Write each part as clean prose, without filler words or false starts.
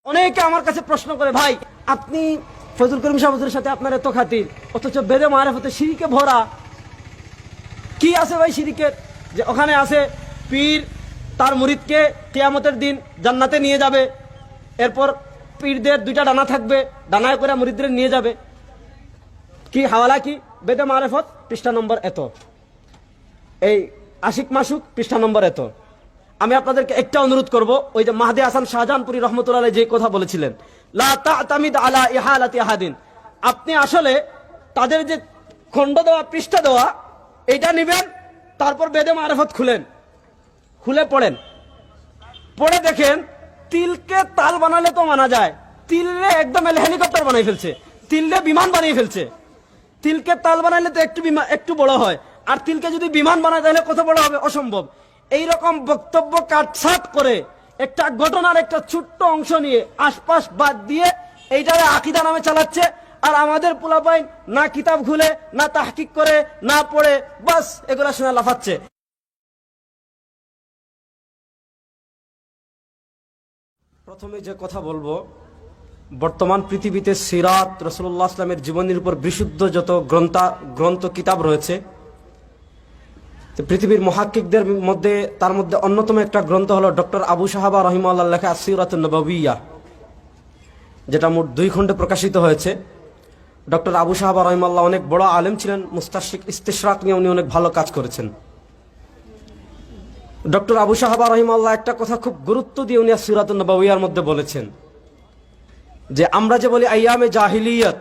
অনেকে আমার কাছে প্রশ্ন করে, ভাই আপনি ফজল করিম সাহেবের সাথে আপনার এত খাতির, অথচ বেদে মারেফতে শিরিকে ভরা, কি আছে ভাই শিরিকের? যে ওখানে আছে পীর তার মুরিদকে কিয়ামতের দিন জান্নাতে নিয়ে যাবে, এরপর পীরদের দুইটা ডানা থাকবে, ডানায় করে মুরিদদের নিয়ে যাবে। কি হাওয়ালা? কি বেদে মারেফত পৃষ্ঠা নম্বর এত, এই আশিক মাসুক পৃষ্ঠা নম্বর এত। আমি আপনাদেরকে একটা অনুরোধ করব, ওই যে মাহদী হাসান শাহজাহানপুরী রহমতুল্লাহ আলাইহি যে কথা বলেছিলেন, লা তা'তামিদ আলা ইহালাতি আহাদিন, আপনি আসলে তাদের যে খণ্ড দেওয়া পৃষ্ঠা দেওয়া এইটা নেবেন, তারপর বেদে মারেফত খুলে পড়েন, পড়ে দেখেন তিলকে তাল বানালে তো মানা যায়, তিলরে একদম হেলিকপ্টার বানিয়ে ফেলছে, তিলরে বিমান বানিয়ে ফেলছে। তিলকে তাল বানাইলে তো একটু বড় হয়, আর তিলকে যদি বিমান বানায় তাহলে কত বড় হবে? অসম্ভব। এইরকম বক্তব্য কাটছাট করে একটা ঘটনার একটা ছোট্ট অংশ নিয়ে আশপাশ বাদ দিয়ে এইটারে আকীদা নামে চালাচ্ছে। আর আমাদের পোলাপাইন না কিতাব খুলে, না তাহকিক করে, না পড়ে, বাস এগুলা শুনে লাফাচ্ছে। প্রথমে যে কথা বলবো, বর্তমান পৃথিবীতে সিরাত রাসূলুল্লাহ ইসলামের জীবনের উপর বিশুদ্ধ যত গ্রন্থ কিতাব রয়েছে, পৃথিবীর মুহাক্কিকদের মধ্যে তার মধ্যে অন্যতম একটা গ্রন্থ হলো ডক্টর আবু শাহাবা রাহিমাহুল্লাহ লেখা আসসিরাতুন নববিয়্যাহ, যেটা মোট 2 খণ্ডে প্রকাশিত হয়েছে। ডক্টর আবু শাহাবা রাহিমাহুল্লাহ অনেক বড় আলেম ছিলেন, মুস্তাশরিক ইস্তিশরাক নিয়ে উনি অনেক ভালো কাজ করেছেন। ডক্টর আবু শাহাবা রাহিমাহুল্লাহ একটা কথা খুব গুরুত্ব দিয়ে উনি আসসিরাতুন নববিয়্যাহর মধ্যে বলেছেন যে আমরা যে বলি আইয়ামে জাহিলিয়ত,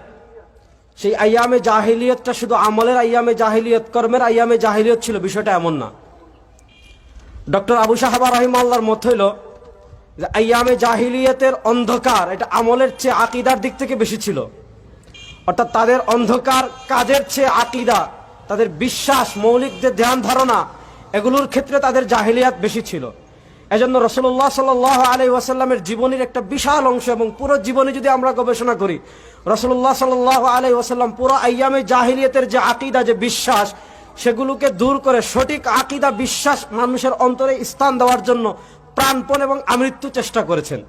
সেই আইয়ামে জাহিলিয়তটা শুধু আমলের আইয়ামে জাহিলিয়ত, কর্মের আইয়ামে জাহিলিয়ত ছিল, বিষয়টা এমন না। ডক্টর আবু শাহাবা রাহিমাহুল্লাহর মত হইল যে আইয়ামে জাহিলিয়তের অন্ধকার এটা আমলের চেয়ে আকীদার দিক থেকে বেশি ছিল। অর্থাৎ তাদের অন্ধকার কাজের চেয়ে আকীদা, তাদের বিশ্বাস, মৌলিক যে ধ্যান ধারণা, এগুলোর ক্ষেত্রে তাদের জাহিলিয়াত বেশি ছিল। এজন্য রাসূলুল্লাহ সাল্লাল্লাহু আলাইহি ওয়াসাল্লামের জীবনের একটা বিশাল অংশ এবং পুরো জীবনে যদি আমরা গবেষণা করি, রাসূলুল্লাহ সাল্লাল্লাহু আলাইহি ওয়াসাল্লাম পুরো আইয়ামে জাহিলিয়াতের যে আকীদা, যে বিশ্বাস, সেগুলোকে দূর করে সঠিক আকীদা বিশ্বাস মানুষের অন্তরে স্থান দেওয়ার জন্য প্রাণপণ এবং আমৃত্যু চেষ্টা করেছেন।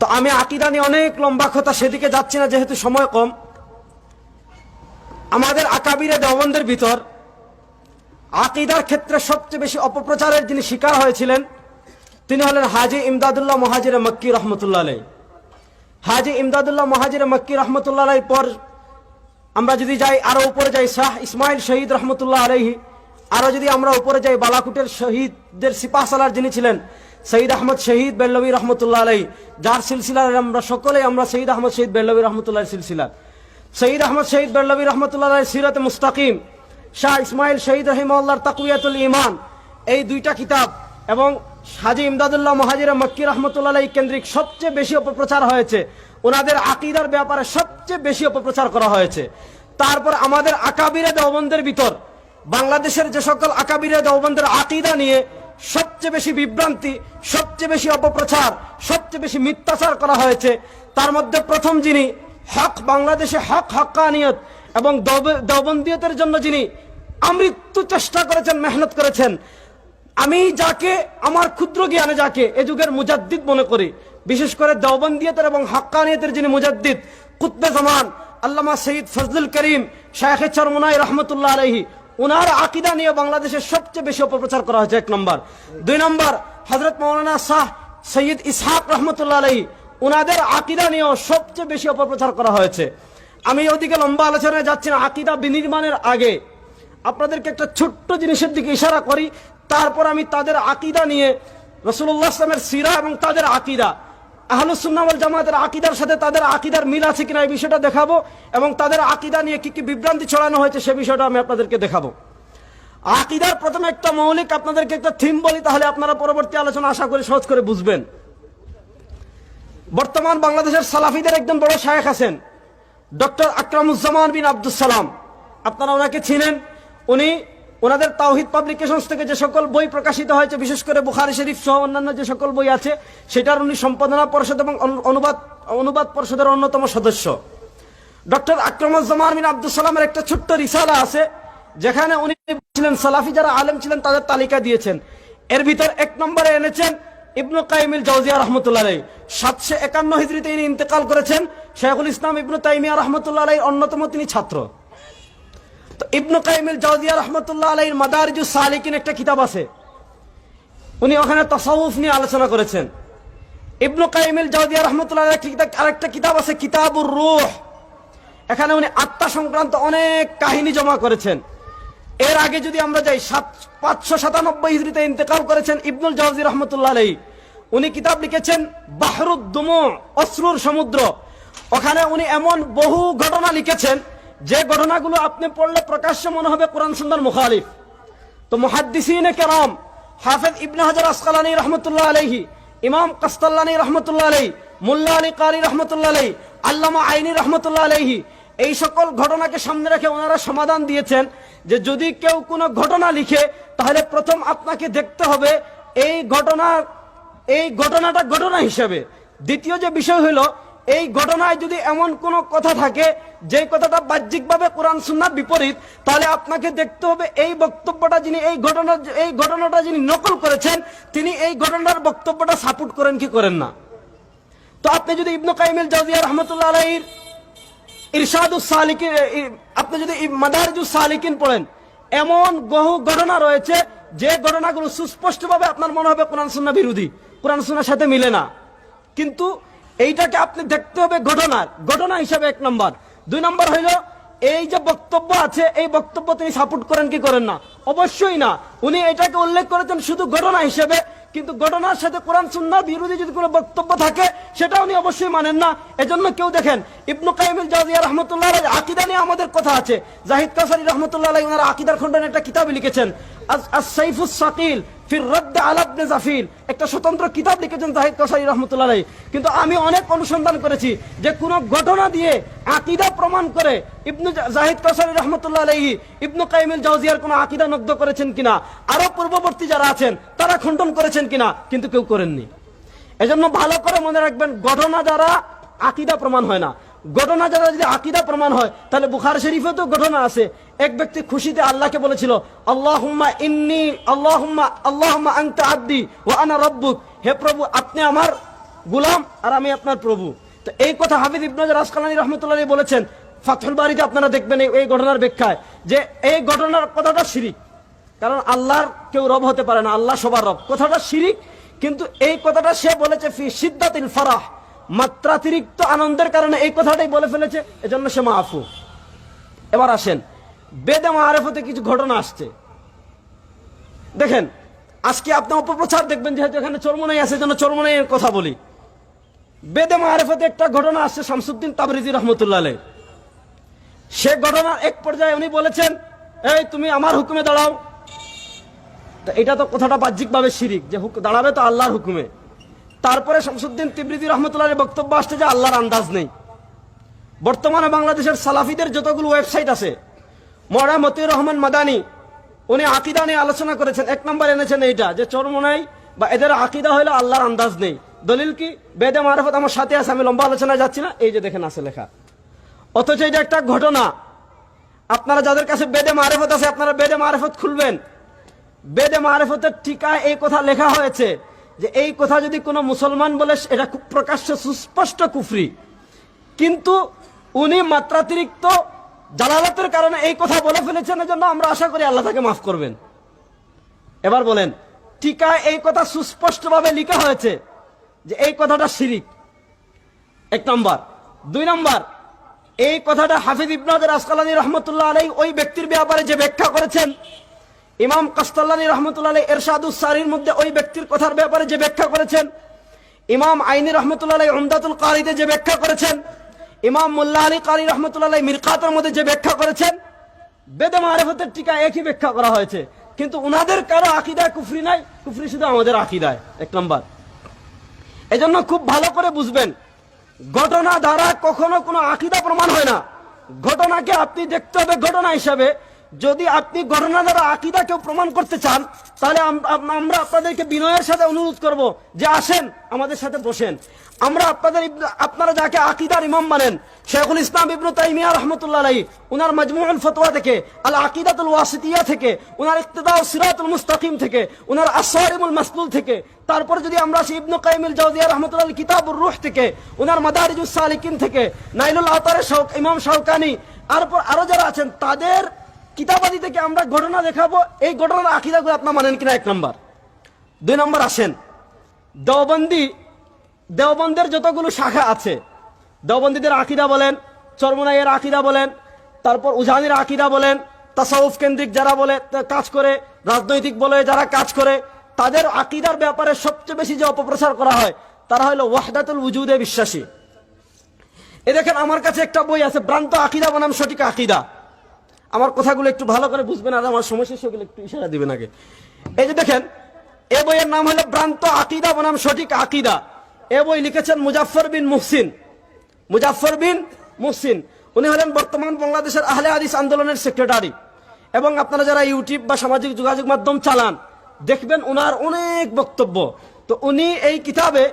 তো আমি আকীদা নিয়ে অনেক লম্বা কথা, সেদিকে যাচ্ছি না যেহেতু সময় কম। আমাদের আকাবিরে দেওবন্দের ভিতর আকীদার ক্ষেত্রে সবচেয়ে বেশি অপপ্রচারের যিনি শিকার হয়েছিলেন তিনি হলেন হাজী ইমদাদুল্লাহ মুহাজিরে মক্কি রহমতুল্লাহ আলাইহি। হাজী ইমদাদুল্লাহ মুহাজিরে মক্কি রহমতুল্লাহ আলাইহির পর আমরা যদি যাই, আরো উপরে যাই, শাহ ইসমাইল শহীদ রহমতুল্লাহ আলাইহি, আরো যদি আমরা উপরে যাই, বালাকুটের শহীদদের সিপাহসালার যিনি ছিলেন সঈদ আহমদ শহীদ বেল্লভী রহমতুল্লাহ আলাইহি, যার সিলসিলার আমরা সকলেই আমরা সঈদ আহমদ শহীদ বেল্লভী রহমতুল্লাহ সিলসিলা, সঈদ আহমদ শহীদ বেল্লভী রহমতুল্লাহ আলাইহি সিরাতে মুস্তাকিম, শাহ ইসমাইল শহীদ রহিমাহুল্লাহর তাকওয়াতুল ঈমান, এই 2টা কিতাব এবং হাজী ইমদাদুল্লাহ মুহাজিরে মক্কি রহমতুল্লাহ আলাইহি কেন্দ্রিক সবচেয়ে বেশি অপপ্রচার হয়েছে। ওনাদের আকীদার ব্যাপারে সবচেয়ে বেশি অপপ্রচার করা হয়েছে। তারপর আমাদের আকাবিরে দেওবন্দের ভিতর বাংলাদেশের যে সকল আকাবিরে দেওবন্দের আকীদা নিয়ে সবচেয়ে বেশি বিভ্রান্তি, সবচেয়ে বেশি অপপ্রচার, সবচেয়ে বেশি মিথ্যাচার করা হয়েছে, তার মধ্যে প্রথম যিনি হক, বাংলাদেশে হক, হক্কানিয়ত এবং দেওবন্দিয়তের জন্য যিনি আমৃত্যু চেষ্টা করেছেন, মেহনত করেছেন, আমি যাকে আমার ক্ষুদ্র জ্ঞানে যাকে এ যুগের মুজাদ্দিদ মনে করি, বিশেষ করে দেওবন্দিয়তের এবং হক্কানিয়তের যিনি মুজাদ্দিদ, কুতবে জামান আল্লামা সৈয়দ ফজলুল করিম শায়খে চরমনাই রহমতুল্লাহ আলাইহি, উনার আকীদা নিয়ে বাংলাদেশের সবচেয়ে বেশি অপপ্রচার করা হয়েছে, 1 নম্বর। 2 নম্বর, হযরত মাওলানা শাহ সৈয়দ ইসহাক রহমতুল্লাহ আলাইহি, উনাদের আকীদা নিয়েও সবচেয়ে বেশি অপপ্রচার করা হয়েছে। আমি ওদিকে লম্বা আলোচনায় যাচ্ছি না। আকীদা বিনির্মাণের আগে আপনাদেরকে একটা ছোট্ট জিনিসের দিকে ইশারা করি, তারপর আমি তাদের আকীদা নিয়ে রাসূলুল্লাহ সাল্লাল্লাহু আলাইহি ওয়াসাল্লামের সিরা এবং তাদের আকীদা, আহলুস সুন্নাহ ওয়াল জামাতের আকীদার সাথে তাদের আকীদার মিল আছে কিনা এই বিষয়টা দেখাবো, এবং তাদের আকীদা নিয়ে কি কি বিভ্রান্তি ছড়ানো হয়েছে সে বিষয়টা আমি আপনাদেরকে দেখাবো। আকীদার প্রথমে একটা মৌলিক আপনাদেরকে একটা থিম বলি, তাহলে আপনারা পরবর্তী আলোচনা আশা করি সহজ করে বুঝবেন। বর্তমান বাংলাদেশের সালাফিদের একজন বড় শায়েখ আছেন ডক্টর আকরামুজ্জামান বিন আব্দুস সালাম, আপনারা ওনাকে চিনেন। উনি ওনাদের তাওহীদ পাবলিকেশনস থেকে যে সকল বই প্রকাশিত হয়েছে, বিশেষ করে বুখারী শরীফ সহ অন্যান্য যে সকল বই আছে, সেটার উনি সম্পাদনা পরিষদ এবং অনুবাদ পরিষদের অন্যতম সদস্য। ডক্টর আকরামুজ্জামান বিন আব্দুস সালামের একটা ছোট্ট রিসালা আছে, যেখানে উনি ছিলেন সালাফি যারা আলেম ছিলেন তাদের তালিকা দিয়েছেন। এর ভিতর 1 নম্বরে এনেছেন ইবনু কাইমিল জাওজিয়া রহমতুল্লাহ আলাইহি 751 হিজরিতে ইনি ইন্তেকাল করেছেন। শেখুল ইসলাম ইবনু তাইমিয়া রহমতুল্লাহ আলাইহির অন্যতম তিনি ছাত্র। তো ইবনু কাইমিল জাওজিয়া রহমতুল্লাহ আলাইহির মাদারিজুস সালিকিন একটা কিতাব আছে, উনি ওখানে তাসাউফ নিয়ে আলোচনা করেছেন। ইবনু কাইমিল জাওজিয়া রহমতুল্লাহ আলাইহির আরেকটা কিতাব আছে কিতাবুর রূহ, এখানে উনি আত্মা সংক্রান্ত অনেক কাহিনী জমা করেছেন। এর আগে যদি আমরা যাই 597 হিজরিতে ইন্তেকাল করেছেন ইবনুল জাওজি রহমতুল্লাহ আলাইহি, উনি কিতাব লিখেছেন বাহরুদ দুমু, অশ্রুর সমুদ্র। ওখানে উনি এমন বহু ঘটনা লিখেছেন যে ঘটনাগুলো আপনি পড়লে প্রকাশ্যে মনে হবে কোরআন সুন্নাহর মুখালিফ। তো মুহাদ্দিসিনে কেরাম হাফেজ ইবনে হাজার আসকালানী রহমতুল্লাহ আলাইহি, ইমাম কাস্তাল্লানী রহমতুল্লাহ আলাইহি, মুল্লা আলী কারি রহমতুল্লাহ আলাইহি, আল্লামা আইনি রহমতুল্লাহ আলাইহি, এই সকল ঘটনাকে সামনে রেখে ওনারা সমাধান দিয়েছেন যে যদি কেউ কোনো ঘটনা লিখে তাহলে প্রথম আপনাকে দেখতে হবে এই ঘটনাটা ঘটনা হিসেবে। দ্বিতীয় যে বিষয় হলো এই ঘটনায় যদি এমন কোনো কথা থাকে যে কথাটা বাহ্যিকভাবে কোরআন সুন্নাহর বিপরীত, তাহলে আপনাকে দেখতে হবে এই বক্তব্যটা যিনি এই ঘটনাটা যিনি নকল করেছেন তিনি এই ঘটনার বক্তব্যটা সাপোর্ট করেন কি করেন না। তো আপনি যদি ইবনু কাইমিল জাওজিয়া রহমতুল্লাহ আলাইহির ইরশাদুস সালিকিন, আপনি যদি মাদারিজুস সালিকিন পড়েন, এমন বহু ঘটনা রয়েছে যে ঘটনাগুলো সুস্পষ্টভাবে আপনার মনে হবে কোরআন সুন্নাহ বিরোধী, কোরআন সুন্নাহর সাথে মিলে না। কিন্তু এইটাকে আপনি দেখতে হবে ঘটনা হিসাবে 1 নম্বর। 2 নম্বর হইল এই যে বক্তব্য আছে এই বক্তব্য তিনি সাপোর্ট করেন কি করেন না। অবশ্যই না, উনি এটাকে উল্লেখ করেছেন শুধু ঘটনা হিসেবে, কিন্তু ঘটনার সাথে কোরআন সুন্নাহ বিরোধী যদি কোনো বক্তব্য থাকে সেটা উনি অবশ্যই মানেন না। এজন্য কেউ দেখেন ইবনু কাইমিল জাওজিয়া রহমতুল্লাহ আলাইহি আকীদা নিয়ে আমাদের কথা আছে, জাহিদ কাসারি রহমতুল্লাহ আলাইহি ওনার আকীদার খণ্ডনে একটা কিতাব লিখেছেন আস-সাইফুস সাকিল ফির রাদ্দ আলা ইবনে জাফিল, একটা স্বতন্ত্র কিতাব লিখেছেন জাহিদ কাসারি রহমতুল্লাহ আলাইহি। কিন্তু আমি অনেক অনুসন্ধান করেছি যে কোন ঘটনা দিয়ে আকীদা প্রমাণ করে জাহিদ কাসারি রহমতুল্লাহ আলাইহি ইবনু কাইমিল জাওজিয়ার কোন আকীদা নগ্ন করেছেন কিনা, আরো পূর্ববর্তী যারা আছেন তারা খণ্ডন করেছেন কিনা, কিন্তু কেউ করেননি। এজন্য ভালো করে মনে রাখবেন ঘটনা দ্বারা আকীদা প্রমাণ হয় না। ঘটনা দ্বারা যদি আকীদা প্রমাণ হয় তাহলে বুখারী শরীফে তো ঘটনা আছে, এক ব্যক্তি খুশিতে আল্লাহকে বলেছিল আল্লাহুম্মা আনতা আবদি ওয়া আনা রাব্বুক, হে প্রভু আপনি আমার গোলাম আর আমি আপনার প্রভু। তো এই কথা হাফিজ ইবনে হাজার আসকালানী রাহমাতুল্লাহ আলাইহি বলেছেন ফাতহুল বারীতে, আপনারা দেখবেন এই ঘটনার ব্যাখ্যায় যে এই ঘটনার কথাটা শিরিক, কারণ আল্লাহর কেউ রব হতে পারে না, আল্লাহ সবার রব, কথাটা শিরিক। কিন্তু এই কথাটা সে বলেছে ফি শিদ্দাতিল ফারাহ, মাত্রাতিরিক্ত আনন্দের কারণে এই কথাটাই বলে ফেলেছে, এজন্য সে মাফু। এবার আসেন বেদে মাআরিফতে কিছু ঘটনা আসছে। দেখেন আজকে আপনি অপপ্রচার দেখবেন, যেহেতু এখানে চরমনাই আছে জন্য চরমনাইয়ের কথা বলি। বেদে মাআরিফতে একটা ঘটনা আসছে শামসুদ্দিন তাবরিজি রহমতুল্লাহ আলাইহি। সে ঘটনার এক পর্যায়ে উনি বলেছেন এই তুমি আমার হুকুমে দাঁড়াও। তো এটা তো কথাটা বাহ্যিকভাবে শিরিক, যে দাঁড়াবে তো আল্লাহর হুকুমে। তারপরে শামসুদ্দিন তিবরিজি রহমতুল্লাহের বক্তব্য আসছে যে আল্লাহর আন্দাজ নেই। বর্তমানে বাংলাদেশের সালাফিদের যতগুলো ওয়েবসাইট আছে, মওলানা মতিউর রহমান মাদানী উনি আকীদা নিয়ে আলোচনা করেছেন, 1 নম্বর এনেছেন এইটা যে চরমনাই বা এদের আকীদা হলো আল্লাহর আন্দাজ নেই। দলিল কি? বেদে মারিফত আমার সাথে আছে, আমি লম্বা আলোচনায় যাচ্ছি না, এই যে দেখেন আছে লেখা। অথচ এটা একটা ঘটনা। আপনারা যাদের কাছে বেদে মারিফত আছে আপনারা বেদে মারিফত খুলবেন, বেদে মারিফতের টিকায় এই কথা লেখা হয়েছে যে এই কথা যদি কোনো মুসলমান বলে এটা খুব প্রকাশ্য সুস্পষ্ট কুফরি। কিন্তু উনি মাত্রাতিরিক্ত জালালাতের কারণে এই কথা বলে ফেলেছেন, এজন্য আমরা আশা করি আল্লাহ তাকে মাফ করবেন। এবার বলেন টিকায় এই কথা সুস্পষ্টভাবে লেখা হয়েছে যে এই কথাটা শিরিক, 1 নম্বর। 2 নম্বর, এই কথাটা হাফিজ ইবনে হাজার আসকালানী রহমতুল্লাহ আলাইহি ওই ব্যক্তির ব্যাপারে যে ব্যাখ্যা করেছেন, ইমাম কাস্তাল্লানী রহমতুল্লাহ আলাইহি ইরশাদুস সারির মধ্যে ওই ব্যক্তির কথার ব্যাপারে যে ব্যাখ্যা করেছেন, ইমাম আইনি রহমতুল্লাহ আলাইহি উমদাতুল কারিতে যে ব্যাখ্যা করেছেন, ইমাম মুল্লা আলী কারি রহমতুল্লাহ আলাইহি মিরকাতের মধ্যে যে ব্যাখ্যা করেছেন, বেদে মারিফতের টিকা একই ব্যাখ্যা করা হয়েছে। কিন্তু উনাদের কারো আকীদায় কুফরি নাই, কুফরি শুধু আমাদের আকীদায়, 1 নম্বর। এজন্য খুব ভালো করে বুঝবেন ঘটনা দ্বারা কখনো কোনো আকীদা প্রমাণ হয় না। ঘটনাকে আপনি দেখতে হবে ঘটনা হিসাবে, যদি আপনি ঘটনা দ্বারা আকীদাকেও প্রমাণ করতে চান, তাহলে আমরা আপনাদেরকে বিনয়ের সাথে অনুরোধ করব যে আসেন আমাদের সাথে বসেন। আমরা আপনারা যাকে আকীদার ইমাম মানেন, শেখুল ইসলাম ইবনে তাইমিয়া রাহমাতুল্লাহ আলাইহি, উনার মাজমুউল ফতোয়া থেকে, আল আকীদাতুল ওয়াসিতিয়া থেকে, উনার ইক্তিদাউস সিরাতুল মুস্তাকিম থেকে, উনার আসসারিমুল মাসলুল থেকে, তারপর যদি আমরা আসি ইবনে কাইয়িমুল জাওজিয়া রাহমাতুল্লাহ আলাইহি কিতাবুর রূহ থেকে, উনার মাদারিজুস সালিকিন থেকে, নাইলুল আওতারের ইমাম শাওকানি, আরো যারা আছেন তাদের কিতাবাদি থেকে আমরা ঘটনা দেখাবো। এই ঘটনার আকীদাগুলো আপনারা মানেন কিনা, 1 নম্বর। 2 নম্বর আসেন, দেওবন্দের যতগুলো শাখা আছে, দেওবন্দীদের আকীদা বলেন, চরমোনাইয়ের আকীদা বলেন, তারপর উজানির আকীদা বলেন, তাসাউফ কেন্দ্রিক যারা বলে কাজ করে, রাজনৈতিক বলে যারা কাজ করে, তাদের আকীদার ব্যাপারে সবচেয়ে বেশি যে অপপ্রচার করা হয় তারা হলো ওয়াহদাতুল উজুদে বিশ্বাসী। এই দেখেন আমার কাছে একটা বই আছে, ভ্রান্ত আকীদা বনাম সঠিক আকীদা। আমার কথাগুলো একটু ভালো করে বুঝবেন আর আমার সমস্যা সেগুলো একটু ইশারা দিবেন আগে। এই যে দেখেন, এই বইয়ের নাম হলো ভ্রান্ত আকীদা বনাম সঠিক আকীদা। এই বই লিখেছেন মুজাফফর বিন মুহসিন। উনি হলেন বর্তমান বাংলাদেশের আহলে হাদিস আন্দোলনের সেক্রেটারি। এবং আপনারা যারা ইউটিউব বা সামাজিক যোগাযোগ মাধ্যম চালান, দেখবেন ওনার অনেক বক্তব্য। তো উনি এই কিতাবে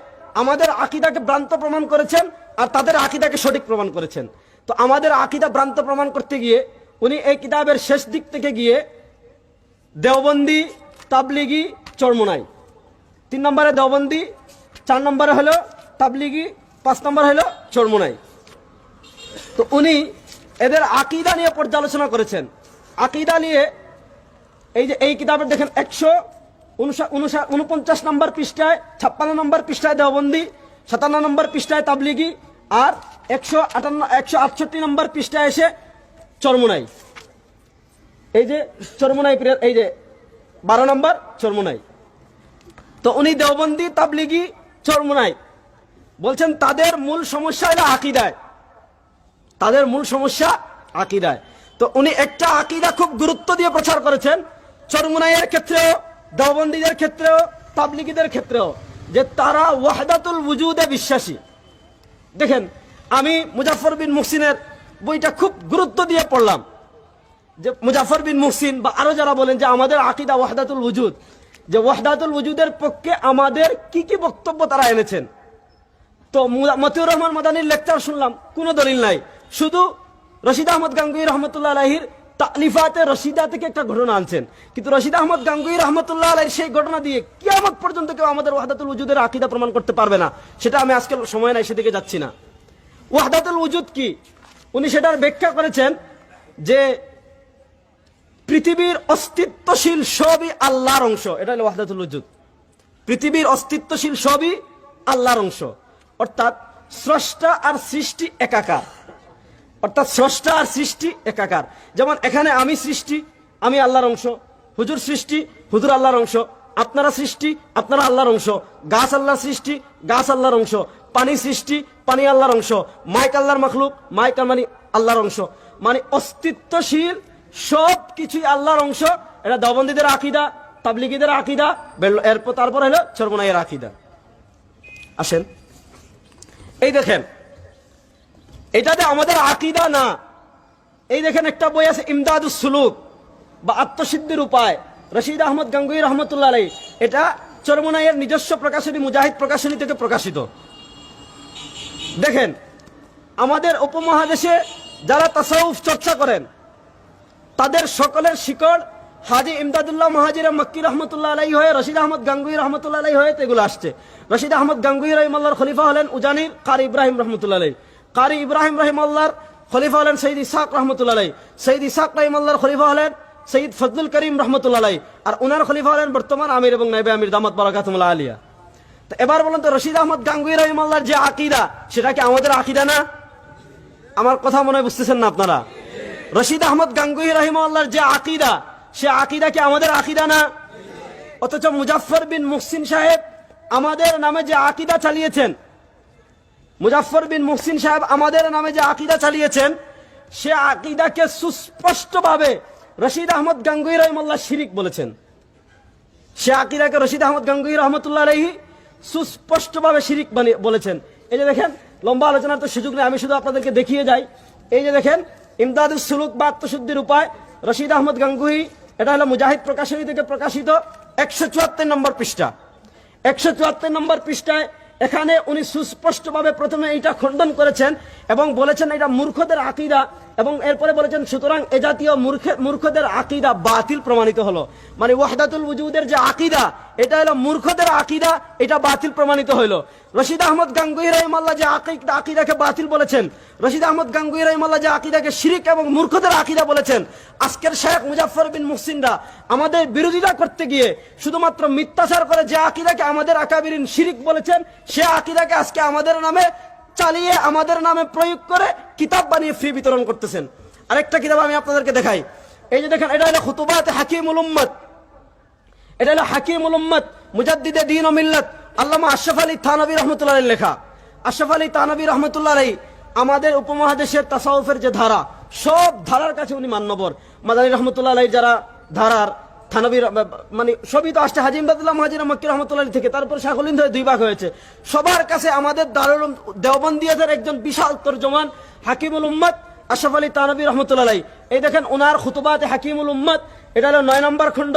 আমাদের আকীদাকে ভ্রান্ত প্রমাণ করেছেন আর তাদের আকীদাকে সঠিক প্রমাণ করেছেন। তো আমাদের আকীদা ভ্রান্ত প্রমাণ করতে গিয়ে উনি এই কিতাবের শেষ দিক থেকে গিয়ে দেওবন্দি, তাবলিগি, চরমোনাই, 3 নম্বরে দেওবন্দি, 4 নম্বরে হলো তাবলিগি, 5 নম্বর হলো চরমোনাই। তো উনি এদের আকীদা নিয়ে পর্যালোচনা করেছেন। আকীদা নিয়ে এই যে এই কিতাবের দেখেন 149 নম্বর পৃষ্ঠায়, 56 নম্বর পৃষ্ঠায় দেওবন্দি, 57 নম্বর পৃষ্ঠায় তাবলিগি, আর 168 নম্বর পৃষ্ঠায় এসে চরমোনাই। এই যে চরমোনাই, এই যে 12 নম্বর চরমোনাই। তো উনি দেওবন্দি, তাবলিগি, চরমোনাই বলছেন তাদের মূল সমস্যা হলো আকীদায়, তাদের মূল সমস্যা আকীদায়। তো উনি একটা আকীদা খুব গুরুত্ব দিয়ে প্রচার করেছেন, চরমোনাইয়ের ক্ষেত্রেও, দেওবন্দীদের ক্ষেত্রেও, তাবলিগীদের ক্ষেত্রেও, যে তারা ওয়াহদাতুল ওয়ুজুদে বিশ্বাসী। দেখেন, আমি মুজাফফর বিন মুহসিনের বইটা খুব গুরুত্ব দিয়ে পড়লাম, যে মুজাফফর বিন মুহসিন বা আরো যারা বলেন যে আমাদের আকীদা ওয়াহদাতুল ওয়ুজুদ, যে ওয়াহদাতুল ওয়ুজুদের পক্ষে আমাদের কি কি বক্তব্য তারা এনেছেন। তো মতিউর রহমান মাদানির লেকচার শুনলাম, কোনো দলিল নাই, শুধু রশিদ আহমদ গাঙ্গুহি রহমতুল্লাহ আলাইহির তালিফাতে রশিদা থেকে একটা ঘটনা আনছেন। কিন্তু রশিদ আহমদ গাঙ্গুহি রহমতুল্লাহ আলাইহির সেই ঘটনা দিয়ে কিয়ামত পর্যন্ত কেউ আমাদের ওয়াহদাতুল ওয়ুজুদের আকীদা প্রমাণ করতে পারবে না। সেটা আমি আজকে সময় নাই, সেদিকে যাচ্ছি না। ওয়াহদাতুল ওয়ুজুদ কি, উনি সেটার ব্যাখ্যা করেছেন যে পৃথিবীর অস্তিত্বশীল সবই আল্লাহর অংশ। এটা হলো ওয়াহদাতুল ওয়ুজুদ। পৃথিবীর অস্তিত্বশীল সবই আল্লাহর অংশ, অর্থাৎ স্রষ্টা আর সৃষ্টি একাকার, অর্থাৎ স্রষ্টা আর সৃষ্টি একাকার। যেমন এখানে আমি সৃষ্টি, আমি আল্লাহর অংশ, হুজুর সৃষ্টি, হুজুর আল্লাহর অংশ, আপনারা সৃষ্টি, আপনারা আল্লাহর অংশ, গাছ আল্লাহর সৃষ্টি, গাছ আল্লাহর অংশ, পানি সৃষ্টি, পানি আল্লাহর অংশ, মাইক আল্লাহর মাখলুক, মাইক মানে আল্লাহর অংশ। মানে অস্তিত্বশীল সব কিছুই আল্লাহর অংশ। এটা দেওবন্দীদের আকীদা, তাবলিগীদের আকীদা, এরপর তারপর হলো চরমোনাইয়ের আকীদা। আসেন, এই দেখেন, এটাতে আমাদের আকীদা না। এই দেখেন একটা বই আছে ইমদাদুস সুলুক বা আত্মসিদ্ধির উপায়, রশিদ আহমদ গাঙ্গুহি রহমতুল্লাহ আলাইহি। এটা চরমোনাইয়ের নিজস্ব প্রকাশনী মুজাহিদ প্রকাশনী থেকে প্রকাশিত। দেখেন, আমাদের উপমহাদেশে যারা তাসাউফ চর্চা করেন তাদের সকলের শিকড় হাজী ইমদাদুল্লাহ মুহাজির মক্কি রহমতুল্লাহ আলাইহি হয়ে রশিদ আহমদ গাঙ্গুহি রহমতুল্লাহ আলাইহি হয়ে এগুলো আসছে। রশিদ আহমদ গাঙ্গুহি রহিমাল্লাহর খলিফা হলেন উজানির কারি ইব্রাহিম রহমতুল্লাহ আলাইহি। কারি ইব্রাহিম রহিমাল্লাহর খলিফা হলেন সৈয়দ ইসহাক রহমতুল্লাহ আলাইহি। সৈয়দ ইসহাক রহিমাল্লাহর খলিফা হলেন সৈয়দ ফজলুল করিম রহমতুল্লাহ আলাইহি। আর উনার খলিফা হলেন বর্তমান আমির এবং নায়েবে আমির দামাত বারাকাতুহুল আলিয়া। তো এবার বলুন তো, রশিদ আহমদ গাঙ্গুহি রহিমাল্লাহর যে আকীদা, সেটা কি আমাদের আকীদা না? আমার কথা মনে হয় বুঝতেছেন না আপনারা? রশিদ আহমদ গাঙ্গুহি রহিমাল্লাহর যে আকীদা, সে আকীদা কি আমাদের আকীদা না? অথচ মুজাফফর বিন মুহসিন সাহেব আমাদের নামে যে আকীদা চালিয়েছেন, মুজাফফর বিন মুহসিন সাহেব আমাদের নামে যে আকীদা চালিয়েছেন, সে আকীদাকে সুস্পষ্টভাবে রশিদ আহমদ গাঙ্গুহি রহিমাল্লাহ শিরিক বলেছেন। সে আকীদাকে রশিদ আহমদ গাঙ্গুহি রহমতুল্লাহ আলাইহি সুস্পষ্টভাবে শিরিক বলেছেন। এই যে দেখেন, লম্বা আলোচনার তো সুযোগ নেই, আমি শুধু আপনাদেরকে দেখিয়ে যাই। এই যে দেখেন, ইমদাদুস সুলুক বা আত্মশুদ্ধির উপায়, রশিদ আহমদ গাঙ্গুহি, এটা হলো মুজাহিদ প্রকাশনী থেকে প্রকাশিত 174 নম্বর পৃষ্ঠা। 174 নম্বর পৃষ্ঠায় এখানে উনি সুস্পষ্টভাবে প্রথমে এটা খণ্ডন করেছেন এবং বলেছেন এটা মূর্খদের আকীদা, এবং এরপরে বলেছেন সুতরাং এ জাতীয় মূর্খদের আকীদা বাতিল প্রমাণিত হলো। মানে ওয়াহদাতুল ওয়ুজুদের যে আকীদা, এটা হলো মূর্খদের আকীদা, এটা বাতিল প্রমাণিত হলো। রশিদ আহমদ গাঙ্গুহি রাহিমাহুল্লাহ যে আকীদাকে বাতিল বলেছেন, রশিদ আহমদ গাঙ্গুহি রাহিমাহুল্লাহ যে আকীদাকে শিরক এবং মূর্খদের আকীদা বলেছেন, আজকের শেখ মুজাফফর বিন মুহসিনরা আমাদের বিরোধিতা করতে গিয়ে শুধুমাত্র মিথ্যাচার করে যে আকীদাকে আমাদের আকাবিরিন শিরক বলেছেন, সে আকীদাকে আজকে আমাদের নামে চালিয়ে, আমাদের নামে প্রয়োগ করে কিতাব বানিয়ে ফ্রি বিতরণ করতেছেন। আরেকটা কিতাব আমি আপনাদেরকে দেখাই, এই যে দেখেন, এটা হলো খুতুবাত হাকিমুল উম্মত, এটা হলো হাকিমুল উম্মত মুজাদ্দিদে দ্বীন ও মিল্লাত আল্লামা আশরাফ আলী থানভী রাহমাতুল্লাহ আলাইহির লেখা। আশরাফ আলী থানভী রাহমাতুল্লাহ আলাইহি আমাদের উপমহাদেশের তাসাউফের যে ধারা, সব ধারার কাছে উনি মান্যবর। মাদানী রহমতুল্লাহ আলাইহি যারা ধারার, থানভী মানে সবই তো আসছে হাজী ইমদাদুল্লাহ মুহাজির মক্কি রহমতুল্লাহ তারপর তারপর শাহুল হিন্দ হয়ে 2 ভাগ হয়েছে। সবার কাছে আমাদের দারুল দেওবন্দিয়াদের একজন বিশাল তর্জমান হাকিমুল উম্মত আশরাফ আলী থানভী রাহমাতুল্লাহ আলাইহি। এই দেখেন ওনার খুতুবাত হাকিমুল উম্মত, এটা হলো 9 নম্বর খণ্ড।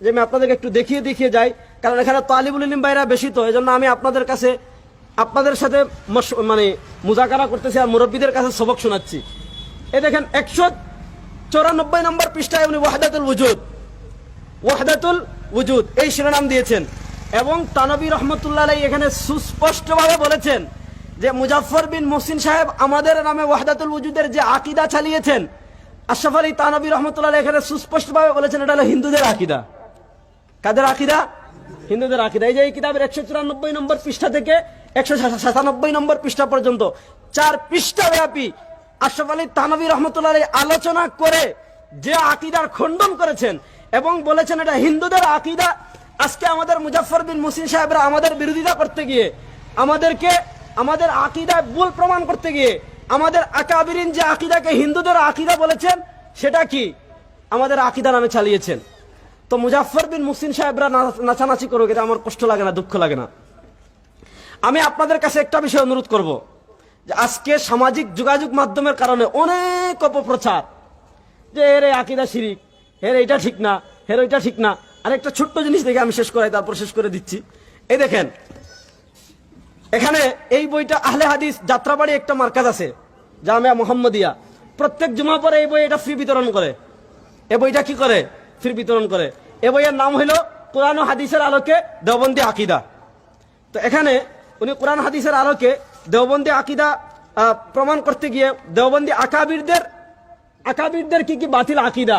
যে আমি আপনাদেরকে একটু দেখিয়ে যাই, কারণ এখানে তালিবুল ইলম ভাইরা বেশি, তো এই জন্য আমি আপনাদের কাছে আপনাদের সাথে মানে মুজাকারা করতেছি আর মুরব্বীদের কাছে সবক শোনাচ্ছি। এই দেখেন 194 নম্বর পৃষ্ঠায় উনি ওয়াহদাতুল ওয়ুজুদ এই শিরোনাম দিয়েছেন, এবং থানভী রহমতুল্লাহ আলাইহি এখানে সুস্পষ্টভাবে বলেছেন যে মুজাফফর বিন মুহসিন সাহেব আমাদের নামে ওয়াহদাতুল ওয়ুজুদের যে আকীদা চালিয়েছেন, আশরাফ আলী থানভী রহমতুল্লাহ আলাইহি এখানে সুস্পষ্টভাবে বলেছেন এটা হলো হিন্দুদের আকীদা। কাদের আকীদা? হিন্দুদের আকীদা। এই যে এই কিতাবের 194 নম্বর পৃষ্ঠা থেকে 197 নম্বর পৃষ্ঠা পর্যন্ত 4 পৃষ্ঠা ব্যাপী আশরাফ আলী থানভী রহমতুল্লাহ আলাইহি আলোচনা করে যে আকীদার খণ্ডন করেছেন এবং বলেছেন এটা হিন্দুদের আকীদা। আজকে আমাদের মুজাফফর বিন মুহসিন সাহেবরা আমাদের বিরোধিতা করতে গিয়ে, আমাদেরকে আমাদের আকীদায় ভুল প্রমাণ করতে গিয়ে, আমাদের আকাবিরিন যে আকীদাকে হিন্দুদের আকীদা বলেছেন, সেটা কি আমাদের আকীদা নামে চালিয়েছেন। তো মুজাফফর বিন মুহসিন সাহেবরা নাচানাচি করুক, এটা আমার কষ্ট লাগে না, দুঃখ লাগে না। আমি আপনাদের কাছে একটা বিষয় অনুরোধ করব, যে আজকে সামাজিক যোগাযোগ মাধ্যমের কারণে অনেক অপপ্রচার, যে এর আকীদা শিরিক, এর এটা ঠিক না, এর ওইটা ঠিক না। আর একটা ছোট্ট জিনিস দেখে আমি শেষ করাই, তারপর শেষ করে দিচ্ছি। এই দেখেন, এখানে এই বইটা আহলে হাদিস যাত্রাবাড়ি একটা মার্কাজ আছে, জামিয়া মুহাম্মদিয়া, প্রত্যেক জুমা পরে এই বই এটা ফ্রি বিতরণ করে। এই বইটা কি করে? ফ্রি বিতরণ করে। এই বইয়ের নাম হইল কোরআন ও হাদিসের আলোকে দেওবন্দি আকীদা। তো এখানে উনি কোরআন হাদিসের আলোকে দেওবন্দি আকীদা প্রমাণ করতে গিয়ে দেওবন্দি আকাবিরদের কি বাতিল আকীদা,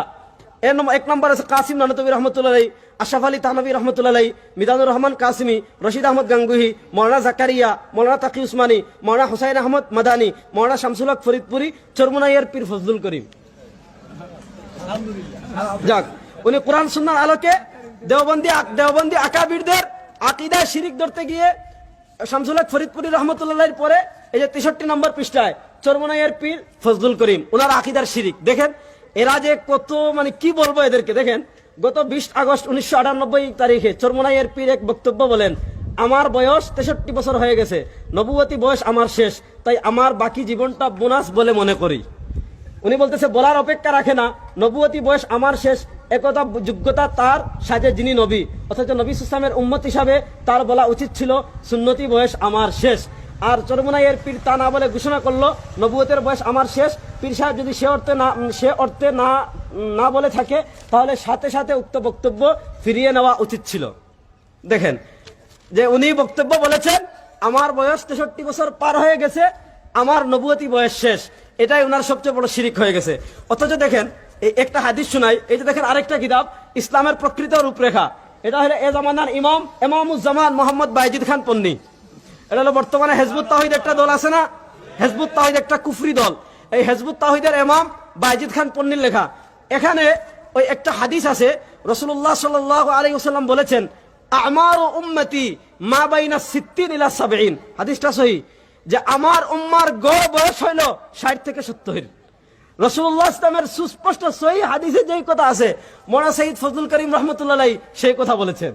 এর 1 নম্বর আছে কাসিম নানতবী রহমতুল্লাহ আলাইহি, আশরাফ আলী থানভী রহমতুল্লাহ আলাইহি, মিজানুর রহমান কাসিমি, রশিদ আহমদ গাঙ্গুহি, মাওলানা জাকারিয়া, মাওলানা তাকি উসমানী, মাওলানা হুসাইন আহমদ মাদানী, মাওলানা শামসুল হক ফরিদপুরি, চরমুনাইয়ের পীর ফজলুল করিম। যাক, উনি কোরআন সুন্নাহর আলোকে দেওবন্দি আকাবিরদের আকীদায় শিরিক ধরতে গিয়ে শামসুল হক ফরিদপুরি রহমতুল্লাহর পরে এই যে 63 নম্বর পৃষ্ঠায় চরমুনাইয়ের পীর ফজলুল করিম, ওনার আকীদার শিরিক। দেখেন এরা যে কত, মানে কি বলবো এদেরকে। দেখেন গত 20 আগস্ট 1998 তারিখে চরমুনাইয়ের পীর এক বক্তব্য বলেন, আমার বয়স 63 বছর হয়ে গেছে, নবুয়তি বয়স আমার শেষ, তাই আমার বাকি জীবনটা বোনাস বলে মনে করি। উনি বলতেছে বলার অপেক্ষা রাখে না, নবুয়তি বয়স আমার শেষ, একথা যোগ্যতা তার সাথে যিনি নবী, অথচ নবী ইসলামের উম্মত হিসাবে তার বলা উচিত ছিল সুন্নতি বয়স আমার শেষ। আর চরমুনাইয়ের পীর তা না বলে ঘোষণা করলো নবুয়তের বয়স আমার শেষ। পীর সাহেব যদি সে অর্থে না বলে থাকে, তাহলে সাথে সাথে উক্ত বক্তব্য ফিরিয়ে নেওয়া উচিত ছিল। দেখেন যে উনি বক্তব্য বলেছেন আমার বয়স 63 বছর পার হয়ে গেছে, আমার নবুয়তি বয়স শেষ, এটাই ওনার সবচেয়ে বড় শিরিক হয়ে গেছে। অথচ দেখেন এই একটা হাদিস শোনাই, এই যে দেখেন আরেকটা কিতাব ইসলামের প্রকৃত রূপরেখা, এটা হলো এ জামানার ইমামুজ্জামান মোহাম্মদ বাইজিদ খান পন্নী। এটা হলো বর্তমানে হিজবুত তাওহীদ একটা দল আছে না, হিজবুত তাওহীদ একটা কুফরি দল, এই হিজবুত তাওহীদের ইমাম বাইজিদ খান পন্নীর লেখা। এখানে ওই একটা হাদিস আছে, রাসূলুল্লাহ সাল্লাল্লাহু আলাইহি ওয়াসাল্লাম বলেছেন আমারু উম্মতি মা বাইনা 60 ইলা 70। হাদিসটা সহিহ, যে আমার উম্মার গড় বয়স হইল 60 থেকে 70। রাসূলুল্লাহ ইসলামের সুস্পষ্ট সহিহ হাদিসে যেই কথা আছে, মাওলানা সৈয়দ ফজলুল করিম রাহমাতুল্লাহ আলাইহি সেই কথা বলেছেন।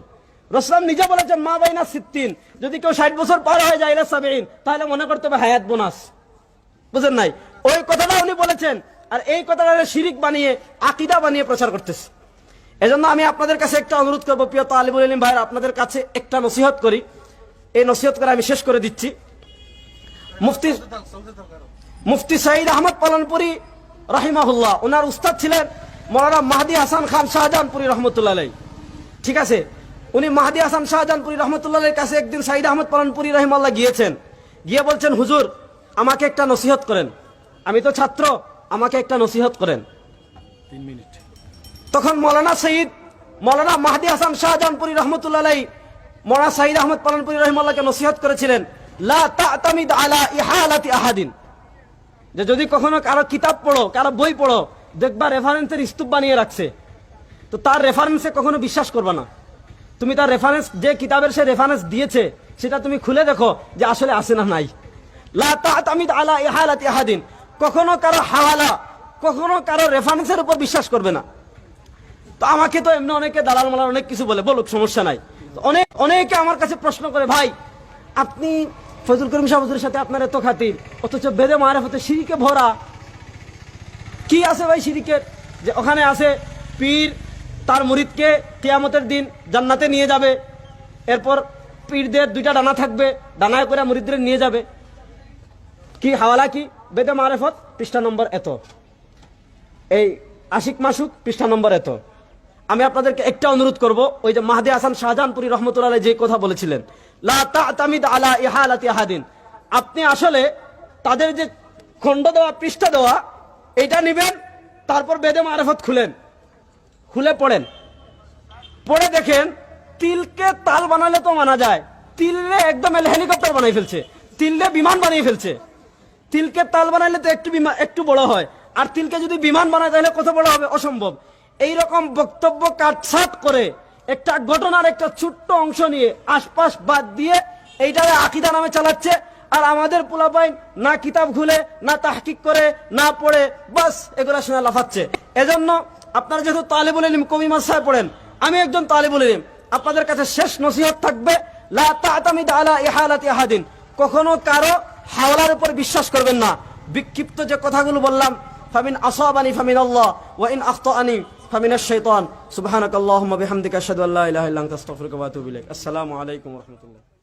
রাসূল নিজে বলেছেন মা বাইনা 60, যদি কেউ 60 বছর পার হয়ে যায় ইলা 70, তাহলে মনে করতে হবে হায়াত বোনাস। বুঝেন নাই? ওই কথাটা উনি বলেছেন আর এই কথাটা শিরিক বানিয়ে আকীদা বানিয়ে প্রচার করতেছে। এজন্য আমি আপনাদের কাছে একটা অনুরোধ করবো, প্রিয় তালিবুল ইলম ভাইরা, আপনাদের কাছে একটা নসিহত করি। এই নসিহত করে আমি শেষ করে দিচ্ছি। মুফতি সাঈদ আহমদ পালনপুরি রাহিমাহুল্লাহ, ওনার উস্তাদ ছিলেন মৌলানা মাহদি হাসান খান শাহজাহানপুরি রহমতুল্লাহ আলাইহি। ঠিক আছে, উনি মাহদি হাসান শাহজাহানপুরি রহমতুল্লাহ আলাইহির কাছে একদিন সাঈদ আহমদ পালনপুরি রাহিমাহুল্লাহ গিয়েছেন। গিয়ে বলছেন, হুজুর আমাকে একটা নসিহত করেন, আমি তো ছাত্র, আমাকে একটা নসিহত করেন। 3 মিনিট। তখন মৌলানা মাহদি হাসান শাহজাহানপুরি রহমতুল্লাহ আলাইহি মৌলানা সাঈদ আহমদ পালনপুরি রহিমাহুল্লাহকে নসিহত করেছিলেন, লা তা'তামিদ আলা ইহালাতি আহাদিন, যে যদি কখনো কারো কিতাব পড়ো, কারো বই পড়ো, দেখবা রেফারেন্সের স্তূপ বানিয়ে রাখছে, তো তার রেফারেন্সে কখনো বিশ্বাস করবে না। তুমি তার রেফারেন্স, যে কিতাবের সে রেফারেন্স দিয়েছে সেটা তুমি খুলে দেখো যে আসলে আছে না নাই। লা তা'তামিদ আলা ইহালাতি আহাদিন, কখনো কারো হাওয়ালা, কখনো কারো রেফারেন্সের উপর বিশ্বাস করবে না। তো আমাকে তো এমনি অনেকে দালাল মালাল অনেক কিছু বলে, বলুক, সমস্যা নাই। অনেকে আমার কাছে প্রশ্ন করে, ভাই আপনি ফজল করিম শাহ হুজুরের সাথে আপনার এত খাতির, অথচ বেদে মারিফতে শিরকে ভরা, কি আছে ভাই শিরকের? যে ওখানে আছে পীর তার মুরিদকে কিয়ামতের দিন জান্নাতে নিয়ে যাবে, এরপর পীরদের 2টা ডানা থাকবে, ডানায় করে মুরিদদের নিয়ে যাবে। কি হাওয়ালা? কি বেদে মারিফত পৃষ্ঠা নম্বর এত, এই আশিক মাসুক পৃষ্ঠা নম্বর এত। আমি আপনাদেরকে একটা অনুরোধ করব, ওই যে মাহদি হাসান শাহজাহানপুরি রহমতুল্লাহ আলাইহি যে কথা বলেছিলেন, লা তা'তামিদ আলা ইহালাতি আহাদিন, আপনি আসলে তাদের যে খণ্ড দেওয়া, পৃষ্ঠা দেওয়া, এটা নেবেন, তারপর বেদে মারিফত খুলে পড়েন, পড়ে দেখেন তিলকে তাল বানালে তো মানা যায়, তিলরে একদম হেলিকপ্টার বানিয়ে ফেলছে, তিলরে বিমান বানিয়ে ফেলছে। তিলকে তাল বানাইলে তো একটু বড় হয়, আর তিলকে যদি বিমান বানায় তাহলে কত বড় হবে? অসম্ভব। এইরকম বক্তব্য কাটছাট করে একটা ঘটনার একটা ছোট্ট অংশ নিয়ে আশপাশ বাদ দিয়ে এইটারে আকীদা নামে চালাচ্ছে। আর আমাদের পোলাপাইন না কিতাব খুলে, না তাহকিক করে, না পড়ে, বাস এগুলা শুনে লাফাচ্ছে। এজন্য আপনারা যেহেতু তালিবুল ইলম, কবি মাসায় পড়েন, আমি একজন তালিবুল ইলম, আপনাদের কাছে শেষ নসিহত থাকবে, লা তা'তামিদ আলা ইহালাতি আহাদিন, কখনো কারো হাওলার উপর বিশ্বাস করবেন না। বিক্ষিপ্ত যে কথাগুলো বললাম, ফামিন আসাবানি ফামিন আল্লাহ ওয়া ইন আখতাআনি ফামিনাশ শাইতান, সুবহানাকাল্লাহুম্মা বিহামদিকা আশহাদু আল্লা ইলাহা ইল্লা আনতা আস্তাগফিরুকা ওয়া আতুবু ইলাইক। আসসালামু আলাইকুম ওয়া রাহমাতুল্লাহ।